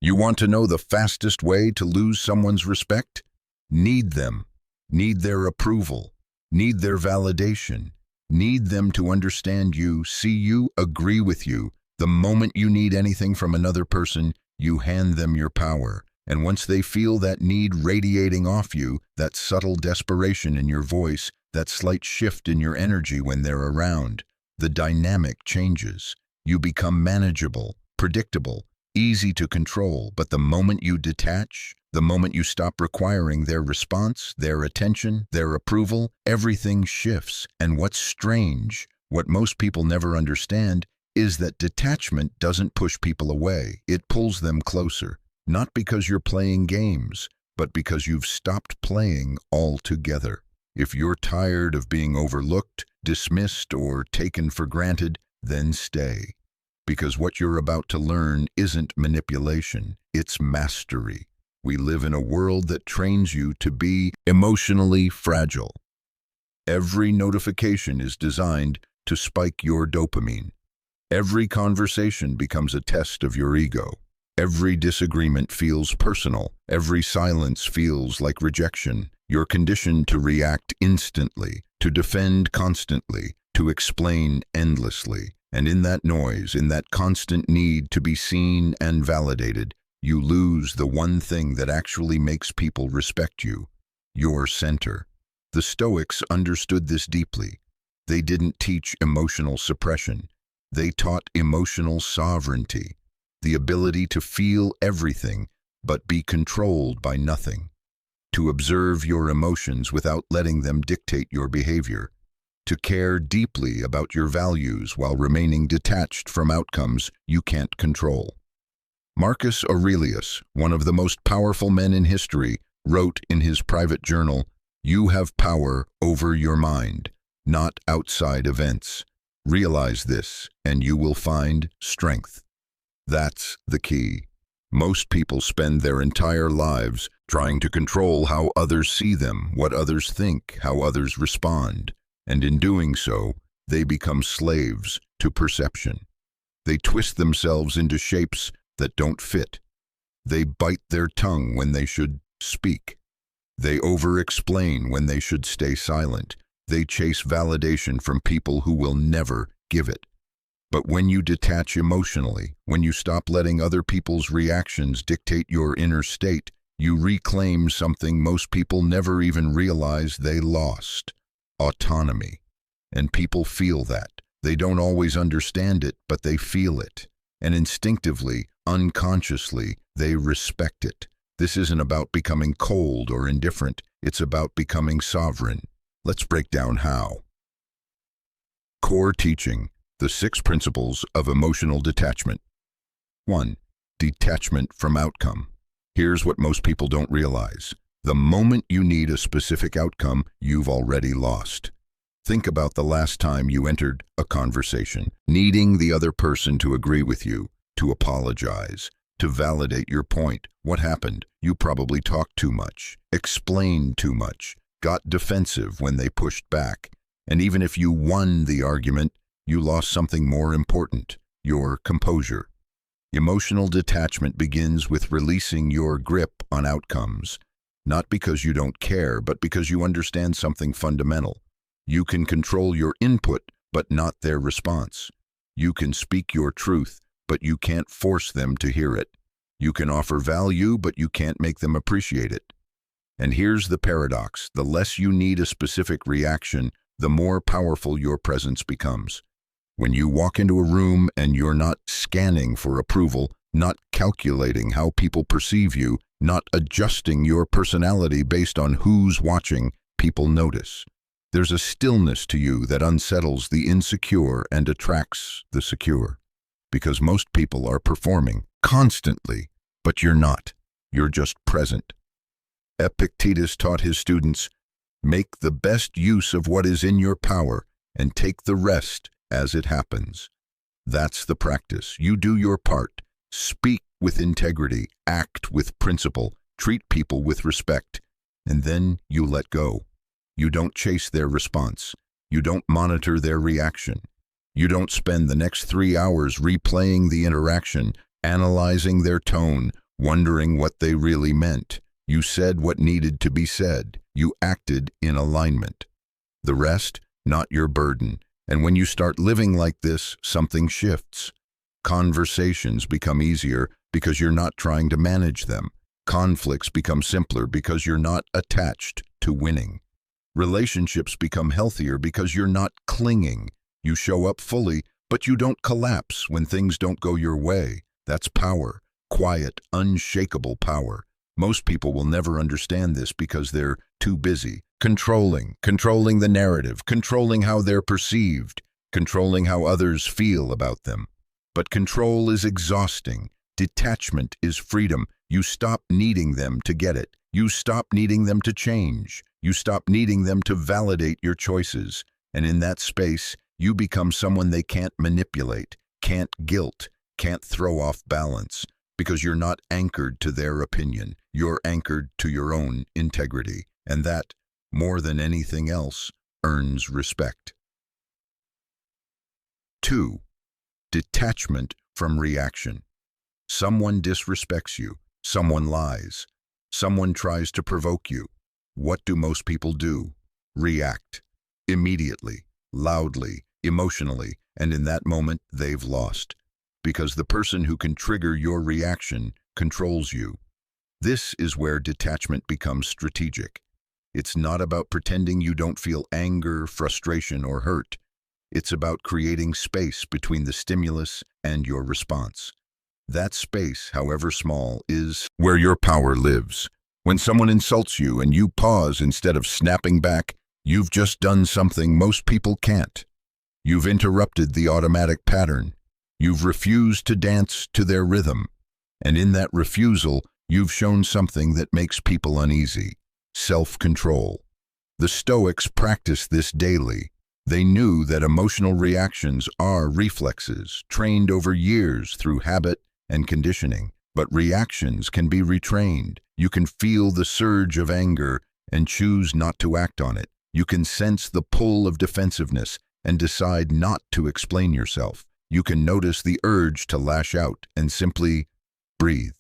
You want to know the fastest way to lose someone's respect? Need them. Need their approval. Need their validation. Need them to understand you, see you, agree with you. The moment you need anything from another person, you hand them your power. And once they feel that need radiating off you, that subtle desperation in your voice, that slight shift in your energy when they're around, the dynamic changes. You become manageable, predictable, easy to control. But the moment you detach, the moment you stop requiring their response, their attention, their approval, everything shifts. And what's strange, what most people never understand, is that detachment doesn't push people away. It pulls them closer. Not because you're playing games, but because you've stopped playing altogether. If you're tired of being overlooked, dismissed, or taken for granted, then stay. Because what you're about to learn isn't manipulation, it's mastery. We live in a world that trains you to be emotionally fragile. Every notification is designed to spike your dopamine. Every conversation becomes a test of your ego. Every disagreement feels personal. Every silence feels like rejection. You're conditioned to react instantly, to defend constantly, to explain endlessly. And in that noise, in that constant need to be seen and validated, you lose the one thing that actually makes people respect you: your center. The Stoics understood this deeply. They didn't teach emotional suppression. They taught emotional sovereignty. The ability to feel everything, but be controlled by nothing. To observe your emotions without letting them dictate your behavior. To care deeply about your values while remaining detached from outcomes you can't control. Marcus Aurelius, one of the most powerful men in history, wrote in his private journal, "You have power over your mind, not outside events. Realize this, and you will find strength." That's the key. Most people spend their entire lives trying to control how others see them, what others think, how others respond. And in doing so, they become slaves to perception. They twist themselves into shapes that don't fit. They bite their tongue when they should speak. They over-explain when they should stay silent. They chase validation from people who will never give it. But when you detach emotionally, when you stop letting other people's reactions dictate your inner state, you reclaim something most people never even realize they lost: autonomy. And people feel that. They don't always understand it, but they feel it. And instinctively, unconsciously, they respect it. This isn't about becoming cold or indifferent. It's about becoming sovereign. Let's break down how. Core teaching. The 6 principles of emotional detachment. 1. Detachment from outcome. Here's what most people don't realize. The moment you need a specific outcome, you've already lost. Think about the last time you entered a conversation, needing the other person to agree with you, to apologize, to validate your point. What happened? You probably talked too much, explained too much, got defensive when they pushed back. And even if you won the argument, you lost something more important: your composure. Emotional detachment begins with releasing your grip on outcomes. Not because you don't care, but because you understand something fundamental. You can control your input, but not their response. You can speak your truth, but you can't force them to hear it. You can offer value, but you can't make them appreciate it. And here's the paradox: the less you need a specific reaction, the more powerful your presence becomes. When you walk into a room and you're not scanning for approval, not calculating how people perceive you, not adjusting your personality based on who's watching, people notice. There's a stillness to you that unsettles the insecure and attracts the secure. Because most people are performing constantly, but you're not. You're just present. Epictetus taught his students, "Make the best use of what is in your power and take the rest as it happens." That's the practice. You do your part. Speak with integrity, act with principle, treat people with respect, and then you let go. You don't chase their response. You don't monitor their reaction. You don't spend the next 3 hours replaying the interaction, analyzing their tone, wondering what they really meant. You said what needed to be said. You acted in alignment. The rest, not your burden. And when you start living like this, something shifts. Conversations become easier because you're not trying to manage them. Conflicts become simpler because you're not attached to winning. Relationships become healthier because you're not clinging. You show up fully, but you don't collapse when things don't go your way. That's power. Quiet, unshakable power. Most people will never understand this because they're too busy. Controlling the narrative, controlling how they're perceived, controlling how others feel about them. But control is exhausting. Detachment is freedom. You stop needing them to get it. You stop needing them to change. You stop needing them to validate your choices. And in that space, you become someone they can't manipulate, can't guilt, can't throw off balance. Because you're not anchored to their opinion. You're anchored to your own integrity. And that, more than anything else, earns respect. 2. Detachment from reaction. Someone disrespects you. Someone lies. Someone tries to provoke you. What do most people do? React. Immediately, loudly, emotionally, and in that moment, they've lost. Because the person who can trigger your reaction controls you. This is where detachment becomes strategic. It's not about pretending you don't feel anger, frustration, or hurt. It's about creating space between the stimulus and your response. That space, however small, is where your power lives. When someone insults you and you pause instead of snapping back, you've just done something most people can't. You've interrupted the automatic pattern. You've refused to dance to their rhythm. And in that refusal, you've shown something that makes people uneasy: self-control. The Stoics practiced this daily. They knew that emotional reactions are reflexes, trained over years through habit and conditioning. But reactions can be retrained. You can feel the surge of anger and choose not to act on it. You can sense the pull of defensiveness and decide not to explain yourself. You can notice the urge to lash out and simply breathe.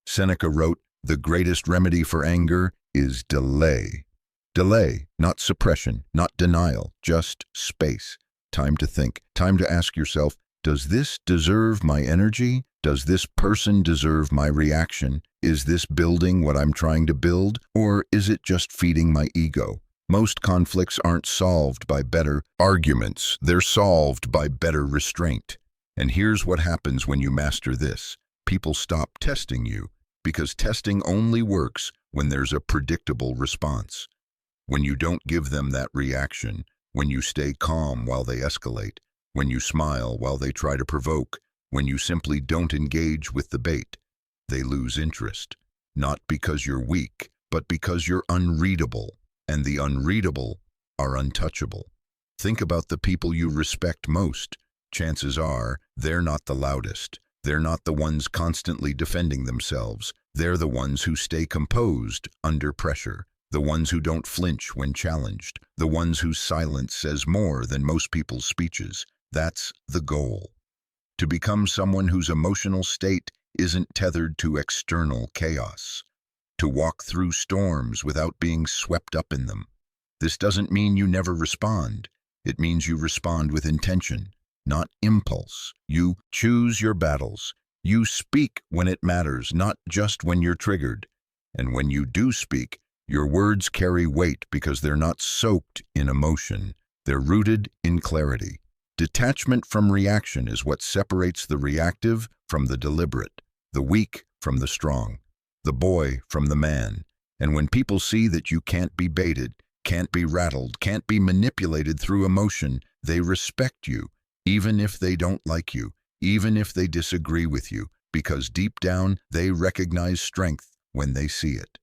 Seneca wrote, "The greatest remedy for anger is delay." Delay, not suppression, not denial, just space. Time to think, time to ask yourself, does this deserve my energy? Does this person deserve my reaction? Is this building what I'm trying to build? Or is it just feeding my ego? Most conflicts aren't solved by better arguments. They're solved by better restraint. And here's what happens when you master this. People stop testing you, because testing only works when there's a predictable response. When you don't give them that reaction, when you stay calm while they escalate, when you smile while they try to provoke, when you simply don't engage with the bait, they lose interest. Not because you're weak, but because you're unreadable. And the unreadable are untouchable. Think about the people you respect most. Chances are they're not the loudest. They're not the ones constantly defending themselves. They're the ones who stay composed under pressure. The ones who don't flinch when challenged. The ones whose silence says more than most people's speeches. That's the goal. To become someone whose emotional state isn't tethered to external chaos. To walk through storms without being swept up in them. This doesn't mean you never respond. It means you respond with intention, not impulse. You choose your battles. You speak when it matters, not just when you're triggered. And when you do speak, your words carry weight because they're not soaked in emotion. They're rooted in clarity. Detachment from reaction is what separates the reactive from the deliberate, the weak from the strong, the boy from the man. And when people see that you can't be baited, can't be rattled, can't be manipulated through emotion, they respect you, even if they don't like you, even if they disagree with you, because deep down they recognize strength when they see it.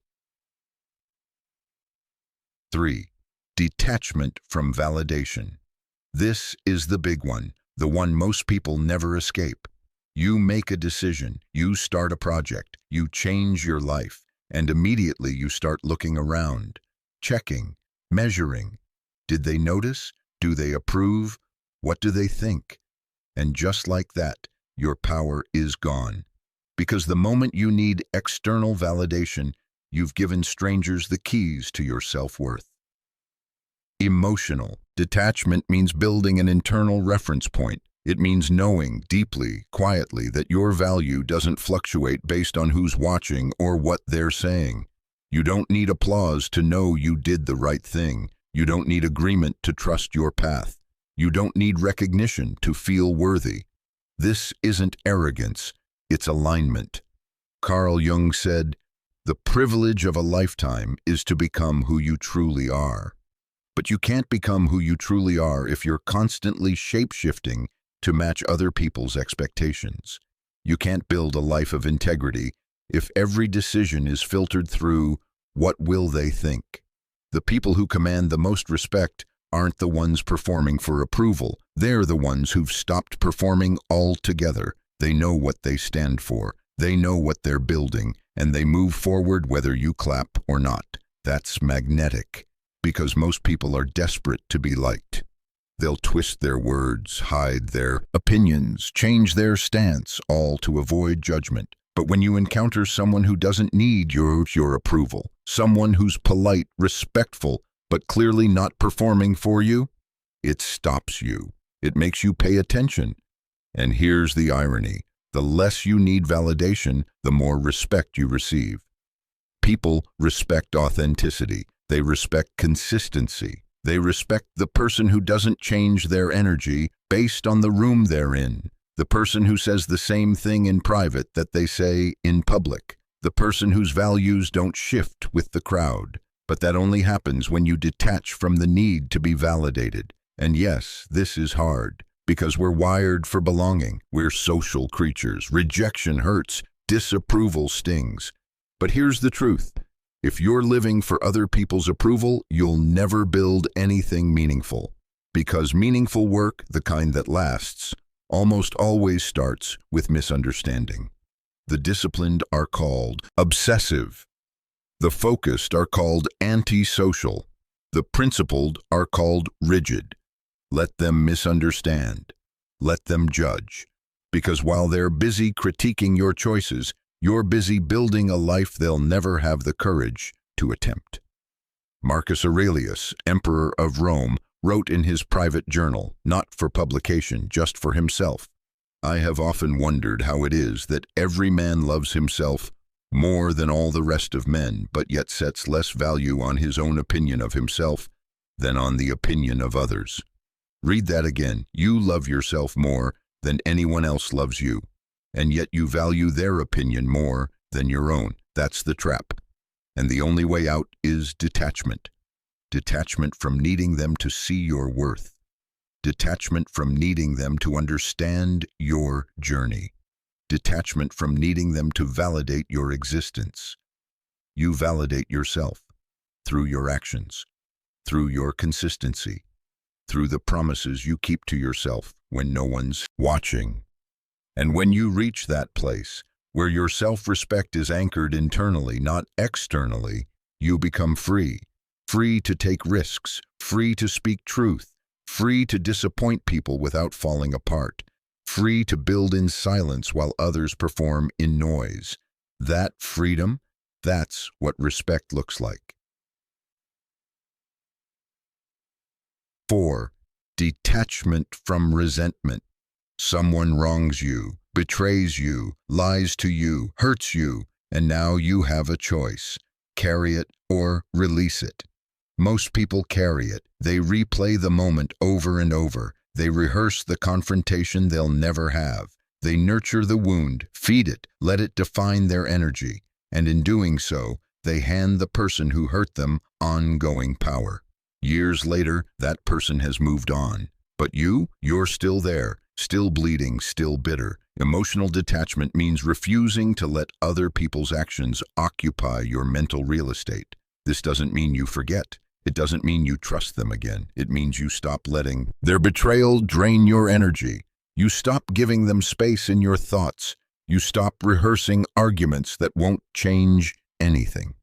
3. Detachment from validation. This is the big one, the one most people never escape. You make a decision, you start a project, you change your life, and immediately you start looking around, checking, measuring. Did they notice? Do they approve? What do they think? And just like that, your power is gone. Because the moment you need external validation, you've given strangers the keys to your self-worth. Emotional detachment means building an internal reference point. It means knowing deeply, quietly, that your value doesn't fluctuate based on who's watching or what they're saying. You don't need applause to know you did the right thing. You don't need agreement to trust your path. You don't need recognition to feel worthy. This isn't arrogance, it's alignment. Carl Jung said, "The privilege of a lifetime is to become who you truly are." But you can't become who you truly are if you're constantly shape-shifting to match other people's expectations. You can't build a life of integrity if every decision is filtered through what will they think. The people who command the most respect aren't the ones performing for approval. They're the ones who've stopped performing altogether. They know what they stand for. They know what they're building, and they move forward whether you clap or not. That's magnetic, because most people are desperate to be liked. They'll twist their words, hide their opinions, change their stance, all to avoid judgment. But when you encounter someone who doesn't need your approval, someone who's polite, respectful, but clearly not performing for you, it stops you. It makes you pay attention. And here's the irony. The less you need validation, the more respect you receive. People respect authenticity. They respect consistency. They respect the person who doesn't change their energy based on the room they're in. The person who says the same thing in private that they say in public. The person whose values don't shift with the crowd. But that only happens when you detach from the need to be validated. And yes, this is hard, because we're wired for belonging. We're social creatures. Rejection hurts. Disapproval stings. But here's the truth. If you're living for other people's approval, you'll never build anything meaningful. Because meaningful work, the kind that lasts, almost always starts with misunderstanding. The disciplined are called obsessive. The focused are called antisocial. The principled are called rigid. Let them misunderstand. Let them judge. Because while they're busy critiquing your choices, you're busy building a life they'll never have the courage to attempt. Marcus Aurelius, Emperor of Rome, wrote in his private journal, not for publication, just for himself, "I have often wondered how it is that every man loves himself more than all the rest of men, but yet sets less value on his own opinion of himself than on the opinion of others." Read that again. You love yourself more than anyone else loves you, and yet you value their opinion more than your own. That's the trap. And the only way out is detachment. Detachment from needing them to see your worth. Detachment from needing them to understand your journey. Detachment from needing them to validate your existence. You validate yourself through your actions, through your consistency, through the promises you keep to yourself when no one's watching. And when you reach that place, where your self-respect is anchored internally, not externally, you become free. Free to take risks, free to speak truth, free to disappoint people without falling apart, free to build in silence while others perform in noise. That freedom, that's what respect looks like. 4. Detachment from resentment. Someone wrongs you, betrays you, lies to you, hurts you, and now you have a choice. Carry it or release it. Most people carry it. They replay the moment over and over. They rehearse the confrontation they'll never have. They nurture the wound, feed it, let it define their energy. And in doing so, they hand the person who hurt them ongoing power. Years later, that person has moved on. But you're still there, still bleeding, still bitter. Emotional detachment means refusing to let other people's actions occupy your mental real estate. This doesn't mean you forget. It doesn't mean you trust them again. It means you stop letting their betrayal drain your energy. You stop giving them space in your thoughts. You stop rehearsing arguments that won't change anything.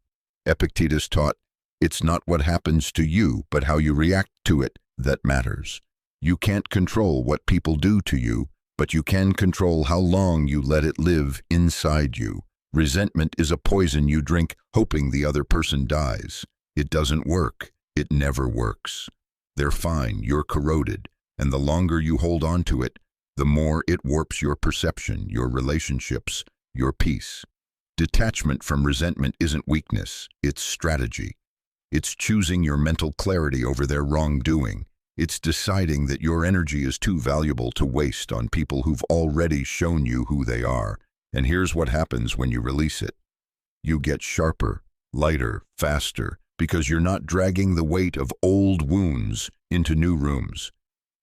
Epictetus taught, it's not what happens to you, but how you react to it that matters. You can't control what people do to you, but you can control how long you let it live inside you. Resentment is a poison you drink hoping the other person dies. It doesn't work. It never works. They're fine, you're corroded, and the longer you hold on to it, the more it warps your perception, your relationships, your peace. Detachment from resentment isn't weakness, it's strategy. It's choosing your mental clarity over their wrongdoing. It's deciding that your energy is too valuable to waste on people who've already shown you who they are. And here's what happens when you release it. You get sharper, lighter, faster, because you're not dragging the weight of old wounds into new rooms.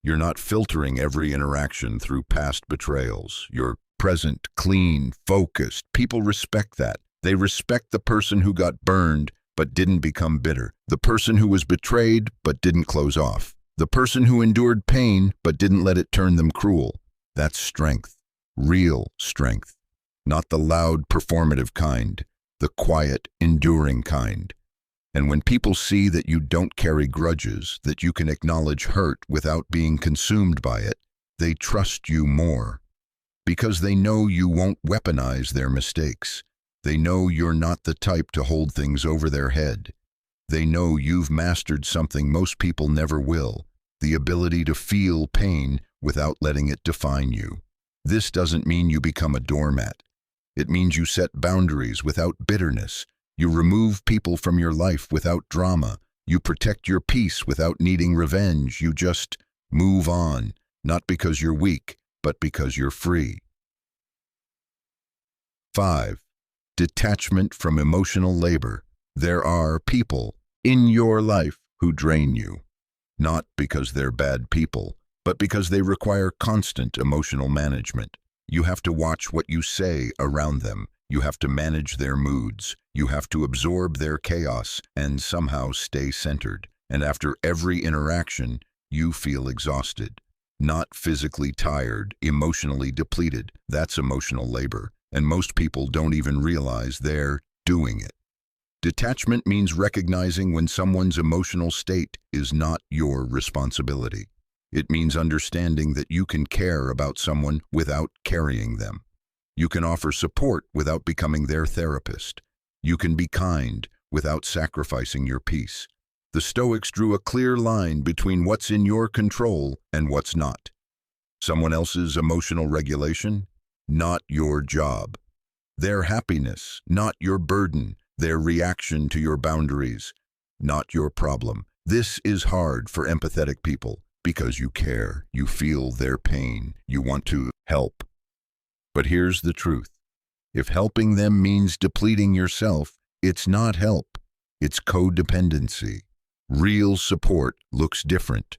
You're not filtering every interaction through past betrayals. You're present, clean, focused. People respect that. They respect the person who got burned but didn't become bitter. The person who was betrayed but didn't close off. The person who endured pain but didn't let it turn them cruel. That's strength. Real strength. Not the loud, performative kind. The quiet, enduring kind. And when people see that you don't carry grudges, that you can acknowledge hurt without being consumed by it, they trust you more. Because they know you won't weaponize their mistakes. They know you're not the type to hold things over their head. They know you've mastered something most people never will, the ability to feel pain without letting it define you. This doesn't mean you become a doormat. It means you set boundaries without bitterness. You remove people from your life without drama. You protect your peace without needing revenge. You just move on, not because you're weak, but because you're free. 5. Detachment from emotional labor. There are people in your life who drain you, not because they're bad people, but because they require constant emotional management. You have to watch what you say around them. You have to manage their moods. You have to absorb their chaos and somehow stay centered. And after every interaction, you feel exhausted. Not physically tired, emotionally depleted. That's emotional labor. And most people don't even realize they're doing it. Detachment means recognizing when someone's emotional state is not your responsibility. It means understanding that you can care about someone without carrying them. You can offer support without becoming their therapist. You can be kind without sacrificing your peace. The Stoics drew a clear line between what's in your control and what's not. Someone else's emotional regulation, not your job. Their happiness, not your burden. Their reaction to your boundaries, not your problem. This is hard for empathetic people because you care, you feel their pain, you want to help. But here's the truth. If helping them means depleting yourself, it's not help. It's codependency. Real support looks different.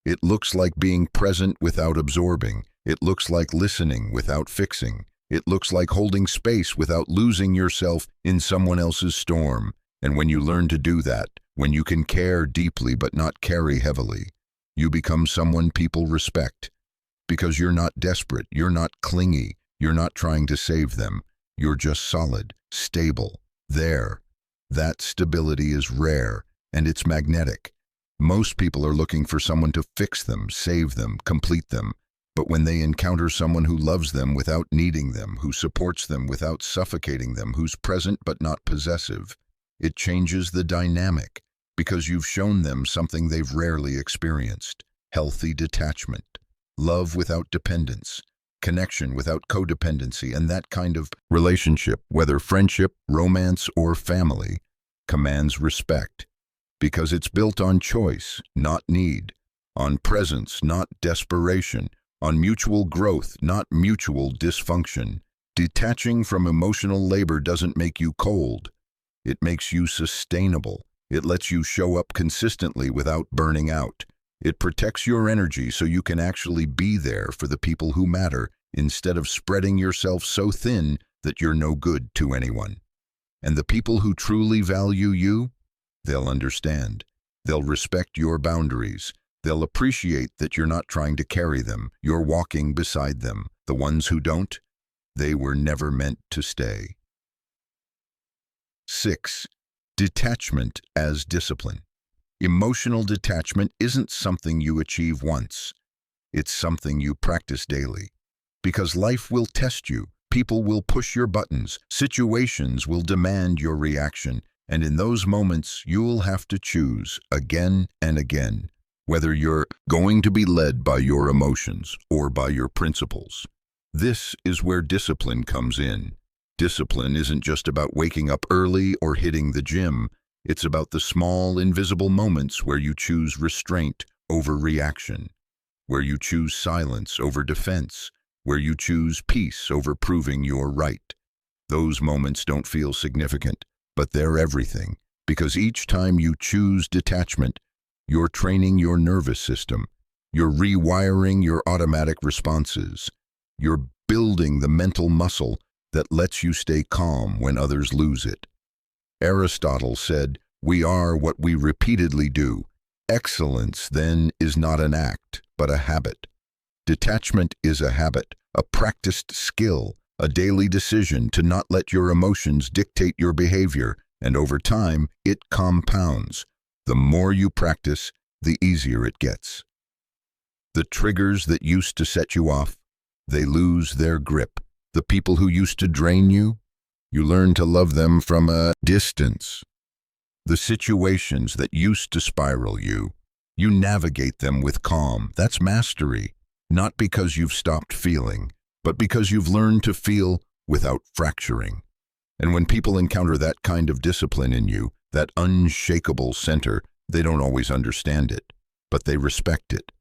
It looks like being present without absorbing. It looks like listening without fixing. It looks like holding space without losing yourself in someone else's storm. And when you learn to do that, when you can care deeply but not carry heavily, you become someone people respect. Because you're not desperate, you're not clingy, you're not trying to save them. You're just solid, stable, there. That stability is rare, and it's magnetic. Most people are looking for someone to fix them, save them, complete them. But when they encounter someone who loves them without needing them, who supports them without suffocating them, who's present but not possessive, it changes the dynamic because you've shown them something they've rarely experienced. Healthy detachment, love without dependence, connection without codependency, and that kind of relationship, whether friendship, romance, or family, commands respect because it's built on choice, not need, on presence, not desperation, on mutual growth, not mutual dysfunction. Detaching from emotional labor doesn't make you cold. It makes you sustainable. It lets you show up consistently without burning out. It protects your energy so you can actually be there for the people who matter instead of spreading yourself so thin that you're no good to anyone. And the people who truly value you, they'll understand. They'll respect your boundaries. They'll appreciate that you're not trying to carry them. You're walking beside them. The ones who don't, they were never meant to stay. 6. Detachment as discipline. Emotional detachment isn't something you achieve once. It's something you practice daily. Because life will test you, people will push your buttons, situations will demand your reaction, and in those moments you'll have to choose again and again whether you're going to be led by your emotions or by your principles. This is where discipline comes in. Discipline isn't just about waking up early or hitting the gym. It's about the small, invisible moments where you choose restraint over reaction, where you choose silence over defense, where you choose peace over proving you're right. Those moments don't feel significant, but they're everything, because each time you choose detachment, you're training your nervous system, you're rewiring your automatic responses, you're building the mental muscle that lets you stay calm when others lose it. Aristotle said, "We are what we repeatedly do." Excellence, then, is not an act, but a habit. Detachment is a habit, a practiced skill, a daily decision to not let your emotions dictate your behavior, and over time, it compounds. The more you practice, the easier it gets. The triggers that used to set you off, they lose their grip. The people who used to drain you, you learn to love them from a distance. The situations that used to spiral you, you navigate them with calm. That's mastery, not because you've stopped feeling, but because you've learned to feel without fracturing. And when people encounter that kind of discipline in you, that unshakable center, they don't always understand it, but they respect it.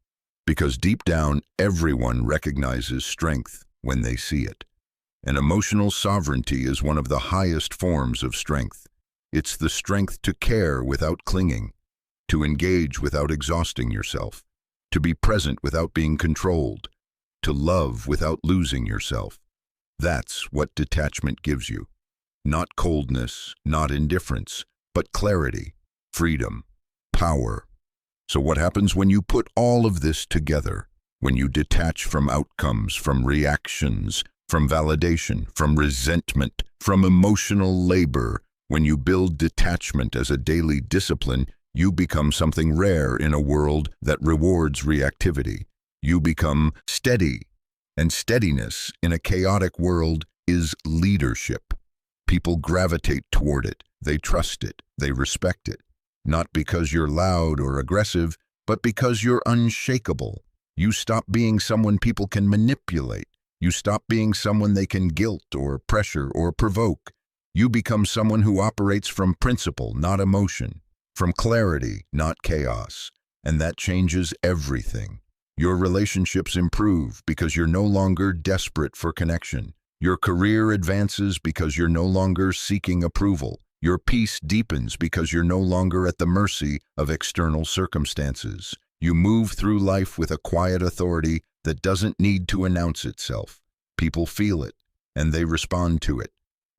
Because deep down, everyone recognizes strength when they see it. And emotional sovereignty is one of the highest forms of strength. It's the strength to care without clinging, to engage without exhausting yourself, to be present without being controlled, to love without losing yourself. That's what detachment gives you. Not coldness, not indifference, but clarity, freedom, power. So what happens when you put all of this together? When you detach from outcomes, from reactions, from validation, from resentment, from emotional labor? When you build detachment as a daily discipline, you become something rare in a world that rewards reactivity. You become steady, and steadiness in a chaotic world is leadership. People gravitate toward it, they trust it, they respect it. Not because you're loud or aggressive, but because you're unshakable. You stop being someone people can manipulate. You stop being someone they can guilt or pressure or provoke. You become someone who operates from principle, not emotion, from clarity, not chaos. And that changes everything. Your relationships improve because you're no longer desperate for connection. Your career advances because you're no longer seeking approval. Your peace deepens because you're no longer at the mercy of external circumstances. You move through life with a quiet authority that doesn't need to announce itself. People feel it, and they respond to it.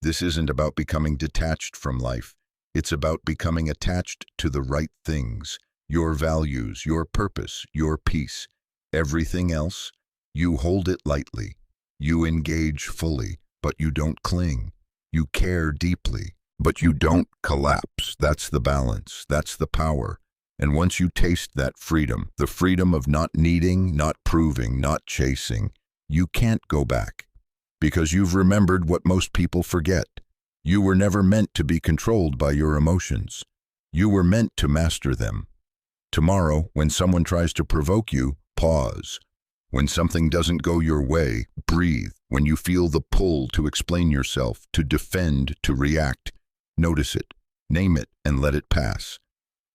This isn't about becoming detached from life. It's about becoming attached to the right things, your values, your purpose, your peace. Everything else, you hold it lightly. You engage fully, but you don't cling. You care deeply, but you don't collapse. That's the balance. That's the power. And once you taste that freedom, the freedom of not needing, not proving, not chasing, you can't go back. Because you've remembered what most people forget. You were never meant to be controlled by your emotions. You were meant to master them. Tomorrow, when someone tries to provoke you, pause. When something doesn't go your way, breathe. When you feel the pull to explain yourself, to defend, to react, notice it, name it, and let it pass.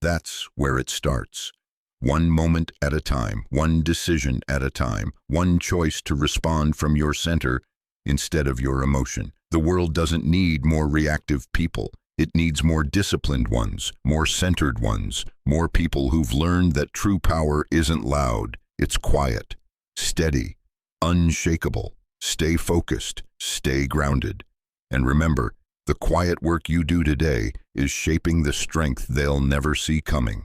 That's where it starts. One moment at a time, one decision at a time, one choice to respond from your center instead of your emotion. The world doesn't need more reactive people. It needs more disciplined ones, more centered ones, more people who've learned that true power isn't loud, it's quiet, steady, unshakable. Stay focused, stay grounded. And remember, the quiet work you do today is shaping the strength they'll never see coming.